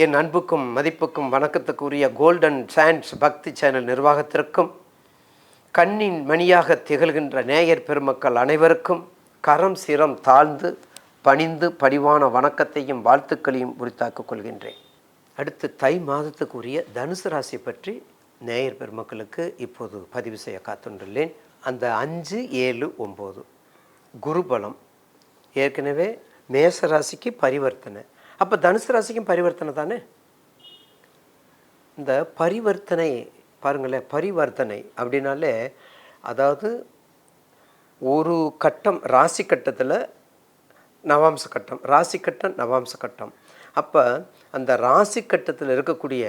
என் அன்புக்கும் மதிப்புக்கும் வணக்கத்துக்குரிய கோல்டன் சான்ஸ் பக்தி சேனல் நிர்வாகத்திற்கும் கண்ணின் மணியாக திகழ்கின்ற நேயர் பெருமக்கள் அனைவருக்கும் கரம் சிரம் தாழ்ந்து பணிந்து பணிவான வணக்கத்தையும் வாழ்த்துக்களையும் உரித்தாக்கிக் கொள்கின்றேன். அடுத்து தை மாதத்துக்குரிய தனுசு ராசி பற்றி நேயர் பெருமக்களுக்கு இப்போது பதிவு செய்ய காத்துள்ளேன். அந்த 5, 7, 9 குருபலம் ஏற்கனவே மேச ராசிக்கு பரிவர்த்தனை. அப்போ தனுசு ராசிக்கும் பரிவர்த்தனை தானே. இந்த பரிவர்த்தனை பாருங்களேன், பரிவர்த்தனை அப்படின்னாலே அதாவது ஒரு கட்டம் ராசி கட்டத்தில் நவாம்ச கட்டம், ராசி கட்டம் நவாம்ச கட்டம். அப்போ அந்த ராசி கட்டத்தில் இருக்கக்கூடிய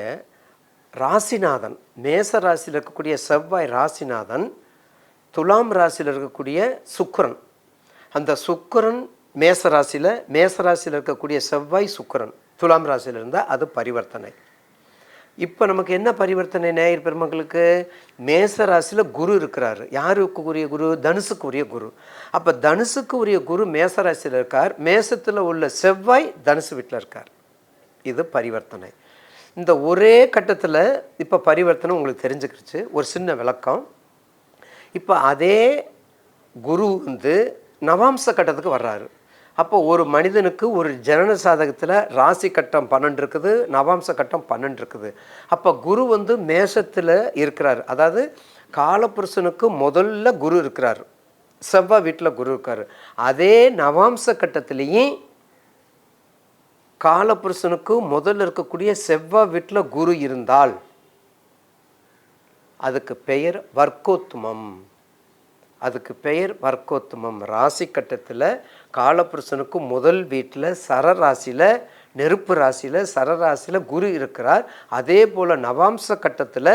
ராசிநாதன், மேச ராசியில் இருக்கக்கூடிய செவ்வாய் ராசிநாதன், துலாம் ராசியில் இருக்கக்கூடிய சுக்கிரன், அந்த சுக்கிரன் மேசராசியில் இருக்கக்கூடிய செவ்வாய் சுக்கிரன் துலாம் ராசியில் இருந்தால் அது பரிவர்த்தனை. இப்போ நமக்கு என்ன பரிவர்த்தனை நேயர் பெருமக்களுக்கு? மேச ராசியில் குரு இருக்கிறாரு. யாருக்கு உரிய குரு? தனுசுக்கு உரிய குரு. அப்போ தனுசுக்கு உரிய குரு மேச ராசியில் இருக்கார், மேசத்தில் உள்ள செவ்வாய் தனுசு வீட்டில் இருக்கார். இது பரிவர்த்தனை. இந்த ஒரே கட்டத்தில் இப்போ பரிவர்த்தனை உங்களுக்கு தெரிஞ்சுக்கிடுச்சு. ஒரு சின்ன விளக்கம். இப்போ அதே குரு நவாம்ச கட்டத்துக்கு வர்றாரு. அப்போ ஒரு மனிதனுக்கு ஒரு ஜனன சாதகத்தில் ராசி கட்டம் 12 இருக்குது, நவாம்ச கட்டம் 12 இருக்குது. அப்போ குரு மேசத்தில் இருக்கிறார். அதாவது காலபுருஷனுக்கு முதல்ல குரு இருக்கிறார், செவ்வாய் வீட்டில் குரு இருக்கார். அதே நவாம்ச கட்டத்திலேயும் காலபுருஷனுக்கு முதல்ல இருக்கக்கூடிய செவ்வாய் வீட்டில் குரு இருந்தால் அதுக்கு பெயர் வர்க்கோத்துமம். அதுக்கு பெயர் வர்க்கோத்துமம். ராசி கட்டத்தில் காலபுருஷனுக்கு முதல் வீட்டில் சரராசியில், நெருப்பு ராசியில், சரராசியில் குரு இருக்கிறார். அதே போல் நவாம்ச கட்டத்தில்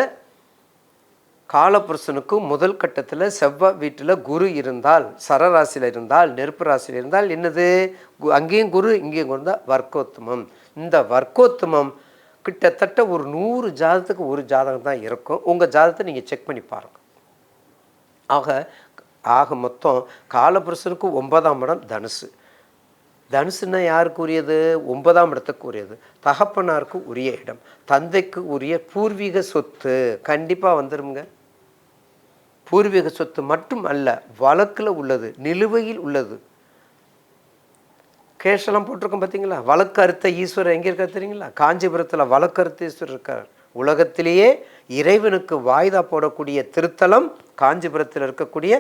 காலபுருஷனுக்கு முதல் கட்டத்தில் செவ்வாய் வீட்டில் குரு இருந்தால், சரராசியில் இருந்தால், நெருப்பு ராசியில் இருந்தால் என்னது? அங்கேயும் குரு இங்கேயும் குரு தான் வர்க்கோத்துமம். இந்த வர்க்கோத்துமம் கிட்டத்தட்ட ஒரு 100 ஜாதகத்துக்கு ஒரு ஜாதகம் தான் இருக்கும். உங்கள் ஜாதகத்தை நீங்கள் செக் பண்ணி பாருங்கள். ஆக மொத்தம் காலபுருஷனுக்கு 9ஆம் இடம் தனுசு. தனுசுன்னா யாருக்கு உரியது? 9ஆம் இடத்துக்கு உரியது. தகப்பனாருக்கு உரிய இடம், தந்தைக்கு உரிய பூர்வீக சொத்து கண்டிப்பாக வந்துடுங்க. பூர்வீக சொத்து மட்டும் அல்ல, வழக்கில் உள்ளது, நிலுவையில் உள்ளது. கேஷெல்லாம் போட்டிருக்கோம் பார்த்தீங்களா? வழக்கு அறுத்த ஈஸ்வரர் எங்கே இருக்கார் தெரியுங்களா? காஞ்சிபுரத்தில் வழக்கு அறுத்த ஈஸ்வரர் இருக்கார். உலகத்திலேயே இறைவனுக்கு வாய்தா போடக்கூடிய திருத்தலம் காஞ்சிபுரத்தில் இருக்கக்கூடிய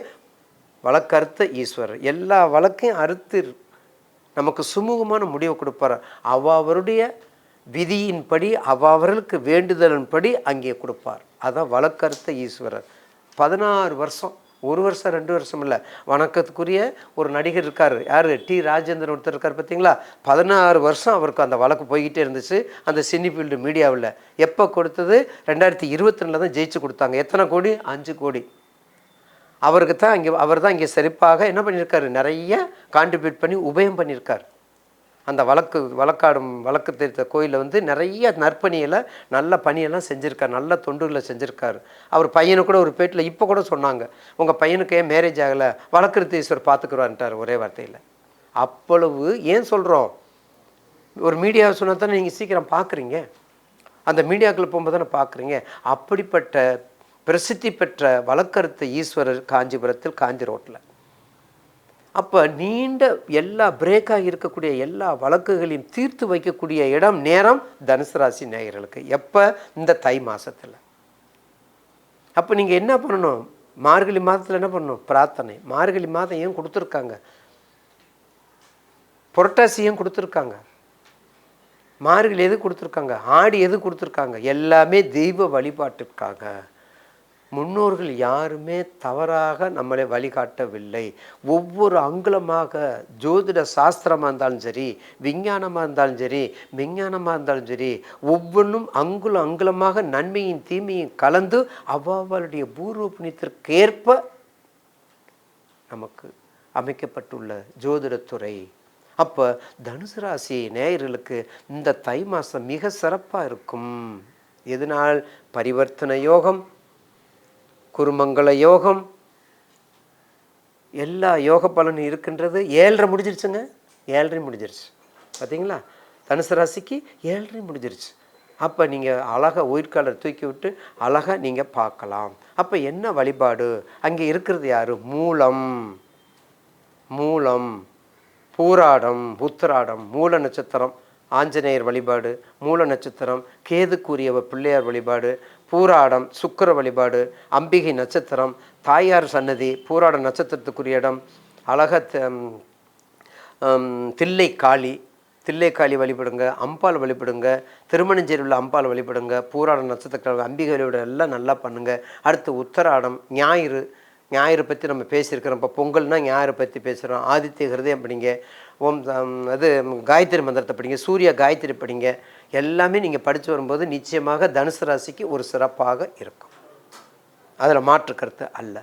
வழக்கறுத்த ஈஸ்வரர். எல்லா வழக்கையும் அறுத்து நமக்கு சுமூகமான முடிவை கொடுப்பார். அவருடைய விதியின்படி, அவர்களுக்கு வேண்டுதலின்படி அங்கே கொடுப்பார். அதான் வழக்கறுத்த ஈஸ்வரர். 16 வருஷம், 1 வருஷம் 2 வருஷம் இல்லை, வணக்கத்துக்குரிய ஒரு நடிகர் இருக்கார். யார்? டி ராஜேந்திரன் ஒருத்தர் இருக்கார் பார்த்தீங்களா? 16 வருஷம் அவருக்கு அந்த வழக்கு போய்கிட்டே இருந்துச்சு அந்த சினி ஃபீல்டு மீடியாவில். எப்போ கொடுத்தது? 2022 தான் ஜெயிச்சு கொடுத்தாங்க. எத்தனை கோடி? 5 கோடி. அவருக்கு தான் அவர் தான் இங்கே சிறப்பாக என்ன பண்ணியிருக்காரு? நிறைய கான்ட்ரிபியூட் பண்ணி உபயம் பண்ணியிருக்கார். அந்த வழக்கு தெரிந்த கோயிலில் நிறைய நற்பணியில் நல்ல பணியெல்லாம் செஞ்சுருக்கார், நல்ல தொண்டுகளை செஞ்சுருக்காரு. அவர் பையனு கூட ஒரு பேட்டில் இப்போ கூட சொன்னாங்க, உங்கள் பையனுக்கு ஏன் மேரேஜ் ஆகலை, வழக்கறுத்தீஸ்வரர் பார்த்துக்குறான்ட்டார் ஒரே வார்த்தையில். அவ்வளவு ஏன் சொல்கிறோம்? ஒரு மீடியாவை சொன்னால் தானே நீங்கள் சீக்கிரம் பார்க்குறீங்க, அந்த மீடியாக்கள் போகும்போது தானே பார்க்குறீங்க. அப்படிப்பட்ட பிரசித்தி பெற்ற வழக்கறுத்த ஈஸ்வரர் காஞ்சிபுரத்தில், காஞ்சி ரோட்டில். அப்போ நீண்ட எல்லா பிரேக்காக இருக்கக்கூடிய எல்லா வழக்குகளையும் தீர்த்து வைக்கக்கூடிய இடம், நேரம் தனுசு ராசி நேயர்களுக்கு. எப்போ? இந்த தை மாதத்தில். அப்போ நீங்கள் என்ன பண்ணணும்? மார்கழி மாதத்தில் என்ன பண்ணணும்? பிரார்த்தனை. மார்கழி மாதம் ஏன் கொடுத்துருக்காங்க? புரட்டாசி ஏன் கொடுத்துருக்காங்க? மார்கழி எது கொடுத்துருக்காங்க? ஆடி எது கொடுத்துருக்காங்க? எல்லாமே தெய்வ வழிபாட்டிற்காக. முன்னோர்கள் யாருமே தவறாக நம்மளை வழிகாட்டவில்லை. ஒவ்வொரு அங்குலமாக, ஜோதிட சாஸ்திரமாக இருந்தாலும் சரி, விஞ்ஞானமாக இருந்தாலும் சரி, விஞ்ஞானமாக இருந்தாலும் சரி, ஒவ்வொன்றும் அங்குலமாக நன்மையும் தீமையும் கலந்து அவளுடைய பூர்வ புண்ணியத்திற்கேற்ப நமக்கு அமைக்கப்பட்டுள்ள ஜோதிடத்துறை. அப்போ தனுசு ராசி நேயர்களுக்கு இந்த தை மாதம் மிக சிறப்பாக இருக்கும். எதனால்? பரிவர்த்தனை யோகம், குருமங்கள யோகம், எல்லா யோக பலனும் இருக்கின்றது. 7:30 முடிஞ்சிருச்சுங்க, 7:30 முடிஞ்சிருச்சு பார்த்தீங்களா? தனுசு ராசிக்கு 7:30 முடிஞ்சிருச்சு. அப்போ நீங்கள் அழகாக ஒயிட் கலர் தூக்கி விட்டு அழகாக நீங்கள் பார்க்கலாம். அப்போ என்ன வழிபாடு அங்கே இருக்கிறது? யார்? மூலம், மூலம், பூராடம், உத்திராடம், மூல நட்சத்திரம் ஆஞ்சநேயர் வழிபாடு, மூல நட்சத்திரம் கேதுக்குரிய பிள்ளையார் வழிபாடு, பூராடம் சுக்கிர வழிபாடு, அம்பிகை நட்சத்திரம் தாயார் சன்னதி, பூராட நட்சத்திரத்துக்குரிய இடம் அழகாக தில்லைக்காளி, தில்லைக்காளி வழிபடுங்க, அம்பாள் வழிபடுங்க, திருமணஞ்சேரி உள்ள அம்பாள் வழிபடுங்க, பூராட நட்சத்திர அம்பிகை வழிபாடு எல்லாம் நல்லா பண்ணுங்கள். அடுத்து உத்தராடம் ஞாயிறு, ஞாயிறு பற்றி நம்ம பேசியிருக்கிறோம். இப்போ பொங்கல்னால் ஞாயிறு பற்றி பேசுகிறோம். ஆதித்ய ஹிருதயம் படிங்க, ஓம் அது காயத்ரி மந்திரத்தை படிங்க, சூரிய காயத்ரி படிங்க. எல்லாமே நீங்கள் படித்து வரும்போது நிச்சயமாக தனுசு ராசிக்கு ஒரு சிறப்பாக இருக்கும். அதில் மாற்று கருத்து அல்ல.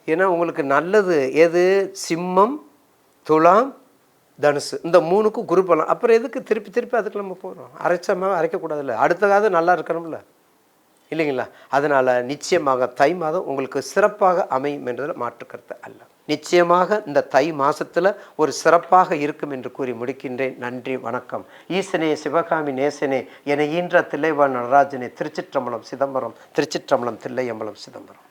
ஏன்னா உங்களுக்கு நல்லது எது? சிம்மம், துலாம், தனுசு, இந்த 3க்கும் குரு பலன். அப்புறம் எதுக்கு திருப்பி திருப்பி அதுக்கு நம்ம போகிறோம்? அரைச்சமாக அரைக்கக்கூடாதுல்ல, அடுத்ததாவது நல்லா இருக்கணும்ல, இல்லைங்களா? அதனால் நிச்சயமாக தை மாதம் உங்களுக்கு சிறப்பாக அமையும் என்றதில் மாற்று கருத்து அல்ல. நிச்சயமாக இந்த தை மாதத்தில் ஒரு சிறப்பாக இருக்கும் என்று கூறி முடிக்கின்றேன். நன்றி, வணக்கம். ஈசனே சிவகாமி நேசனே என ஈன்ற தில்லைவாழ் நடராஜனே. திருச்சிற்றம்பலம் சிதம்பரம், திருச்சிற்றம்பலம் தில்லையம்பலம் சிதம்பரம்.